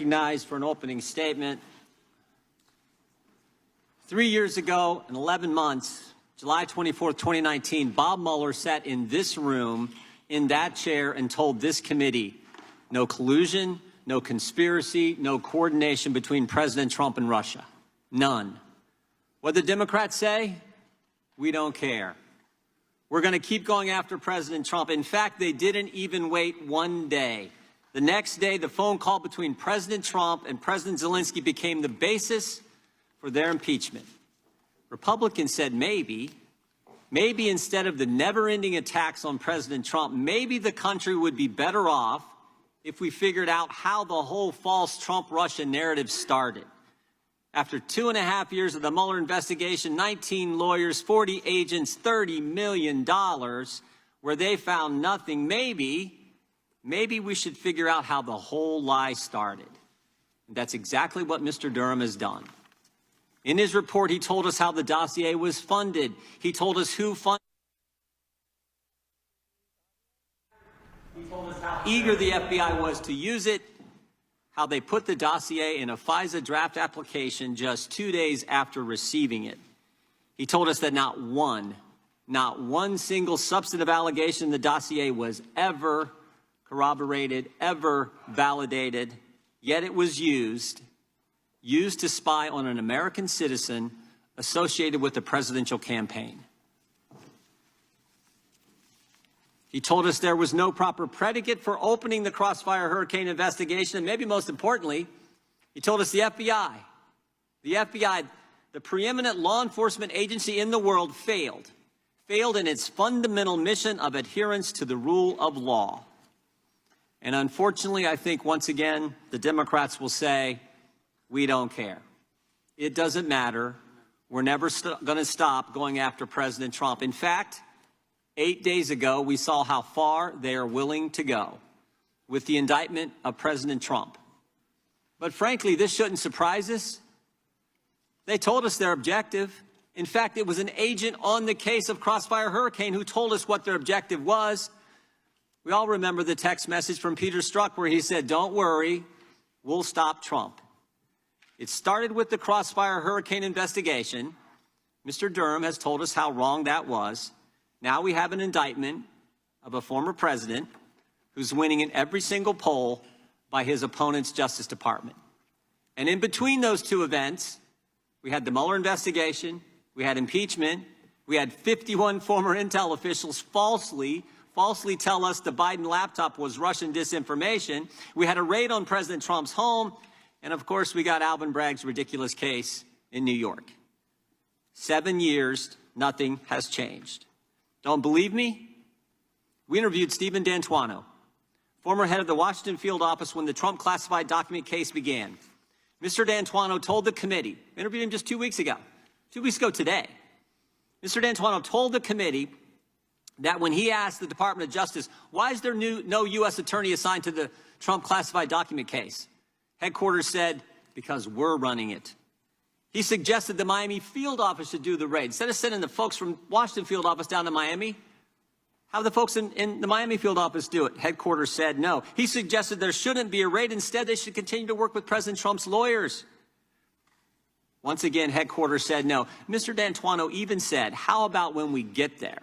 recognized for an opening statement. 3 years ago and 11 months, July 24, 2019, Bob Mueller sat in this room, in that chair, and told this committee, no collusion, no conspiracy, no coordination between President Trump and Russia. None. What did the Democrats say? We don't care. We're going to keep going after President Trump. In fact, they didn't even wait one day. The next day, the phone call between President Trump and President Zelensky became the basis for their impeachment. Republicans said maybe instead of the never-ending attacks on President Trump, maybe the country would be better off if we figured out how the whole false Trump-Russia narrative started. After 2.5 years of the Mueller investigation, 19 lawyers, 40 agents, $30 million, where they found nothing, maybe we should figure out how the whole lie started. And that's exactly what Mr. Durham has done. In his report, he told us how the dossier was funded. He told us who funded. He told us how eager the FBI was to use it, how they put the dossier in a FISA draft application just 2 days after receiving it. He told us that not one single substantive allegation in the dossier was ever corroborated, ever validated, yet it was used to spy on an American citizen associated with the presidential campaign. He told us there was no proper predicate for opening the Crossfire Hurricane investigation, and maybe most importantly, he told us the FBI, the preeminent law enforcement agency in the world, failed in its fundamental mission of adherence to the rule of law. And unfortunately, I think once again, the Democrats will say, we don't care. It doesn't matter. We're never going to stop going after President Trump. In fact, 8 days ago, we saw how far they are willing to go with the indictment of President Trump. But frankly, this shouldn't surprise us. They told us their objective. In fact, it was an agent on the case of Crossfire Hurricane who told us what their objective was. We all remember the text message from Peter Strzok where he said, don't worry, we'll stop Trump. It started with the Crossfire Hurricane investigation. Mr. Durham has told us how wrong that was. Now we have an indictment of a former president who's winning in every single poll by his opponent's Justice Department. And in between those two events, we had the Mueller investigation, we had impeachment, we had 51 former intel officials falsely tell us the Biden laptop was Russian disinformation. We had a raid on President Trump's home, and of course we got Alvin Bragg's ridiculous case in New York. 7 years, nothing has changed. Don't believe me? We interviewed Stephen D'Antuono, former head of the Washington field office when the Trump classified document case began. Mr. D'Antuono told the committee, interviewed him just 2 weeks ago today. Mr. D'Antuono told the committee that when he asked the Department of Justice, why is there no U.S. attorney assigned to the Trump classified document case? Headquarters said, because we're running it. He suggested the Miami field office should do the raid. Instead of sending the folks from Washington field office down to Miami, have the folks in the Miami field office do it. Headquarters said no. He suggested there shouldn't be a raid. Instead, they should continue to work with President Trump's lawyers. Once again, headquarters said no. Mr. D'Antuono even said, how about when we get there?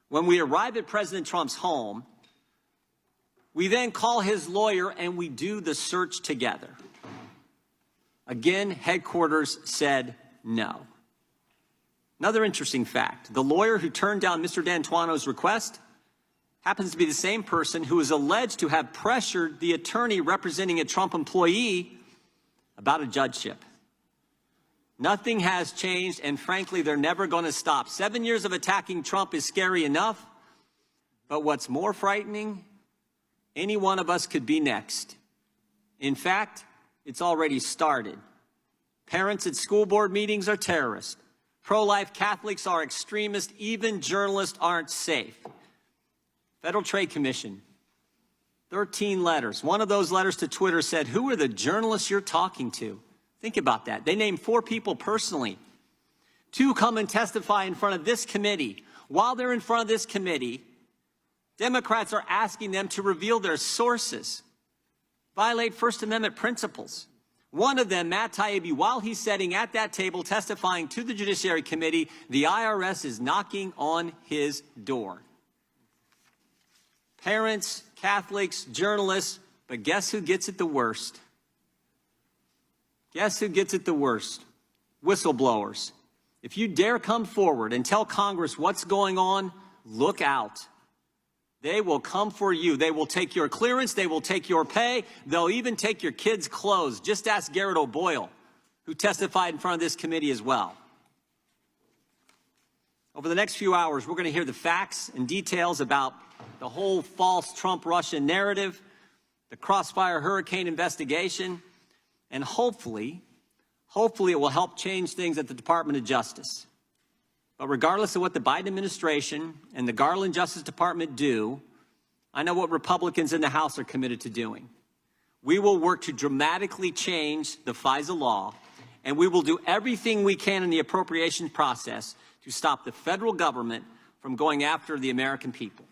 When we arrive at President Trump's home, we then call his lawyer and we do the search together. Again, headquarters said no. Another interesting fact, the lawyer who turned down Mr. D'Antuono's request happens to be the same person who is alleged to have pressured the attorney representing a Trump employee about a judgeship. Nothing has changed, and frankly, they're never going to stop. 7 years of attacking Trump is scary enough, but what's more frightening, any one of us could be next. In fact, it's already started. Parents at school board meetings are terrorists. Pro-life Catholics are extremists. Even journalists aren't safe. Federal Trade Commission, 13 letters. One of those letters to Twitter said, who are the journalists you're talking to? Think about that. They named 4 people personally. 2 come and testify in front of this committee. While they're in front of this committee, Democrats are asking them to reveal their sources. violate First Amendment principles. One of them, Matt Taibbi, while he's sitting at that table testifying to the Judiciary Committee, the IRS is knocking on his door. Parents, Catholics, journalists, but guess who gets it the worst? Guess who gets it the worst? Whistleblowers. If you dare come forward and tell Congress what's going on, look out. They will come for you. They will take your clearance. They will take your pay. They'll even take your kids' clothes. Just ask Garrett O'Boyle, who testified in front of this committee as well. Over the next few hours, we're going to hear the facts and details about the whole false Trump-Russian narrative, the Crossfire Hurricane investigation, and hopefully it will help change things at the Department of Justice. But regardless of what the Biden administration and the Garland Justice Department do, I know what Republicans in the House are committed to doing. We will work to dramatically change the FISA law, and we will do everything we can in the appropriations process to stop the federal government from going after the American people.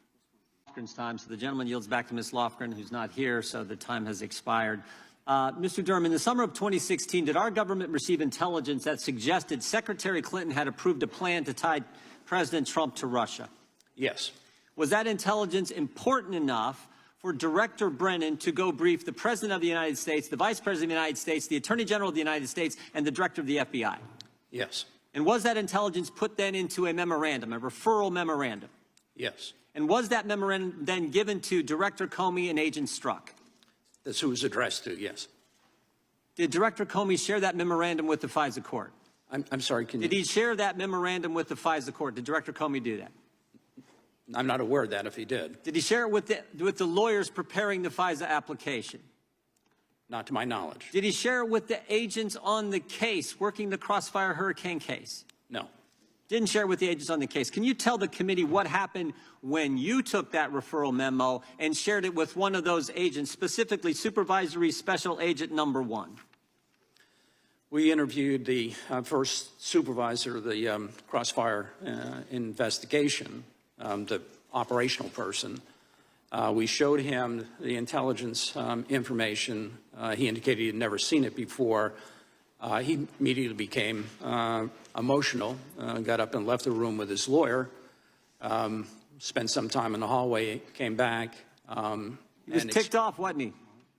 Time, so the gentleman yields back to Ms. Lofgren, who's not here, so the time has expired. Mr. Durham, in the summer of 2016, did our government receive intelligence that suggested Secretary Clinton had approved a plan to tie President Trump to Russia? Yes. Was that intelligence important enough for Director Brennan to go brief the President of the United States, the Vice President of the United States, the Attorney General of the United States, and the Director of the FBI? Yes. And was that intelligence put then into a memorandum, a referral memorandum? Yes. And was that memorandum then given to Director Comey and Agent Strzok? That's who it was addressed to, yes. Did Director Comey share that memorandum with the FISA court? I'm sorry, Did he share that memorandum with the FISA court? Did Director Comey do that? I'm not aware of that if he did. Did he share it with the lawyers preparing the FISA application? Not to my knowledge. Did he share it with the agents on the case, working the Crossfire Hurricane case? No. Didn't share it with the agents on the case. Can you tell the committee what happened when you took that referral memo and shared it with one of those agents, specifically Supervisory Special Agent Number 1? We interviewed the first supervisor of the Crossfire investigation, the operational person. We showed him the intelligence information. He indicated he had never seen it before. He immediately became emotional, got up and left the room with his lawyer, spent some time in the hallway, came back. He was ticked off, wasn't he?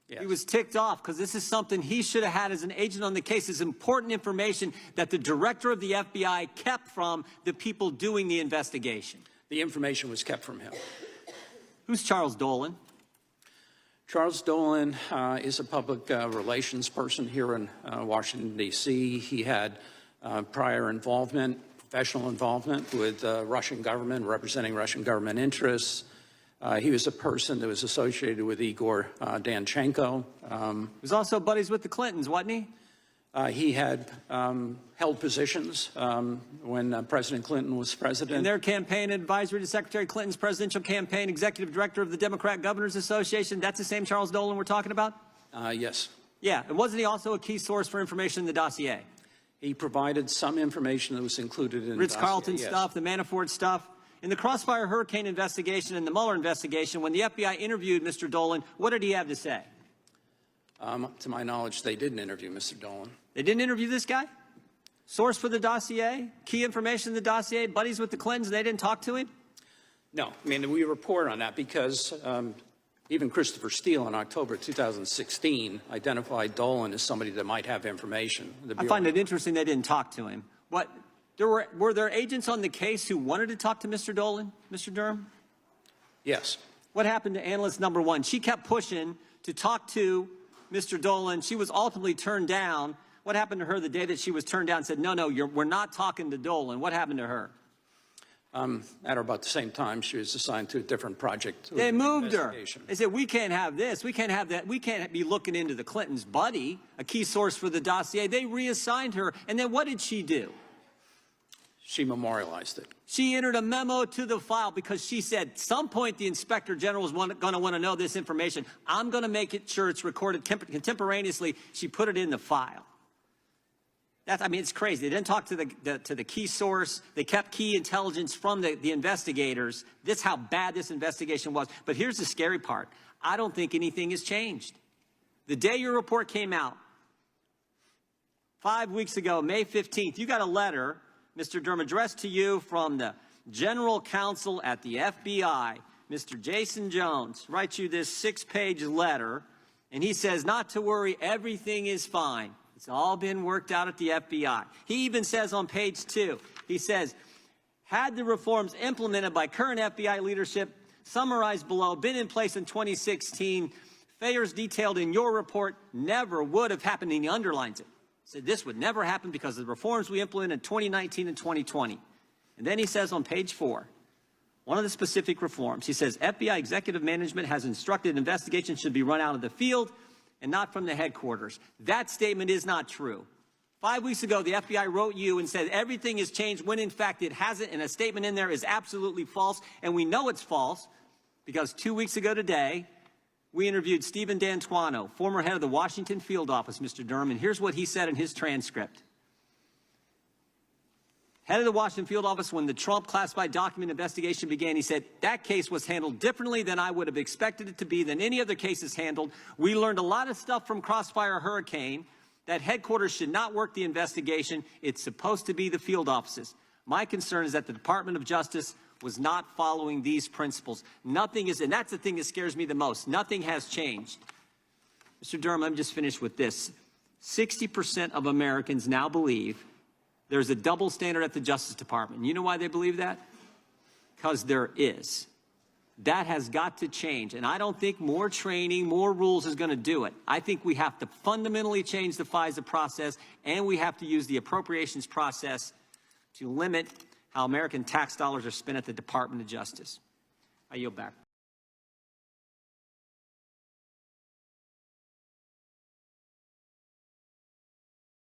Yes. He was ticked off because this is something he should have had as an agent on the case. This is important information that the director of the FBI kept from the people doing the investigation. The information was kept from him. Who's Charles Dolan? Charles Dolan is a public relations person here in Washington, D.C. He had prior involvement, professional involvement with the Russian government, representing Russian government interests. He was a person that was associated with Igor Danchenko. He was also buddies with the Clintons, wasn't he? He had held positions when President Clinton was president. In their campaign advisory to Secretary Clinton's presidential campaign, executive director of the Democrat Governors Association. That's the same Charles Dolan we're talking about? Yes. Yeah, and wasn't he also a key source for information in the dossier? He provided some information that was included in the Ritz-Carlton dossier, yes. stuff, the Manafort stuff. In the Crossfire Hurricane investigation and the Mueller investigation, when the FBI interviewed Mr. Dolan, what did he have to say? To my knowledge, they didn't interview Mr. Dolan. They didn't interview this guy? Source for the dossier? Key information in the dossier? Buddies with the Clintons? They didn't talk to him? No. I mean, we report on that because even Christopher Steele in October 2016 identified Dolan as somebody that might have information. I find it interesting they didn't talk to him. But were there agents on the case who wanted to talk to Mr. Dolan, Mr. Durham? Yes. What happened to analyst number 1? She kept pushing to talk to Mr. Dolan. She was ultimately turned down. What happened to her the day that she was turned down and said, no, we're not talking to Dolan? What happened to her? At about the same time, she was assigned to a different project. They moved her. They said, we can't have this. We can't have that. We can't be looking into the Clintons' buddy, a key source for the dossier. They reassigned her. And then what did she do? She memorialized it. She entered a memo to the file because she said, some point the Inspector General is going to want to know this information. I'm going to make it sure it's recorded contemporaneously. She put it in the file. I mean, it's crazy. They didn't talk to the key source. They kept key intelligence from the investigators. This is how bad this investigation was. But here's the scary part. I don't think anything has changed. The day your report came out, 5 weeks ago, May 15th, you got a letter, Mr. Durham, addressed to you from the General Counsel at the FBI, Mr. Jason Jones, writes you this 6-page letter, and he says, not to worry, everything is fine. It's all been worked out at the FBI. He even says on page 2, he says, had the reforms implemented by current FBI leadership, summarized below, been in place in 2016, failures detailed in your report never would have happened, and he underlines it. He said this would never happen because of the reforms we implemented in 2019 and 2020. And then he says on page 4, one of the specific reforms, he says, FBI executive management has instructed investigations should be run out of the field and not from the headquarters. That statement is not true. 5 weeks ago, the FBI wrote you and said everything has changed when in fact it hasn't, and a statement in there is absolutely false, and we know it's false because 2 weeks ago today, we interviewed Stephen D'Antuono, former head of the Washington field office, Mr. Durham, and here's what he said in his transcript. Head of the Washington field office, when the Trump classified document investigation began, he said, that case was handled differently than I would have expected it to be, than any other cases handled. We learned a lot of stuff from Crossfire Hurricane, that headquarters should not work the investigation. It's supposed to be the field offices. My concern is that the Department of Justice was not following these principles. Nothing is, and that's the thing that scares me the most. Nothing has changed. Mr. Durham, I'm just finished with this. 60% of Americans now believe there's a double standard at the Justice Department. You know why they believe that? Because there is. That has got to change. And I don't think more training, more rules is going to do it. I think we have to fundamentally change the FISA process, and we have to use the appropriations process to limit how American tax dollars are spent at the Department of Justice. I yield back.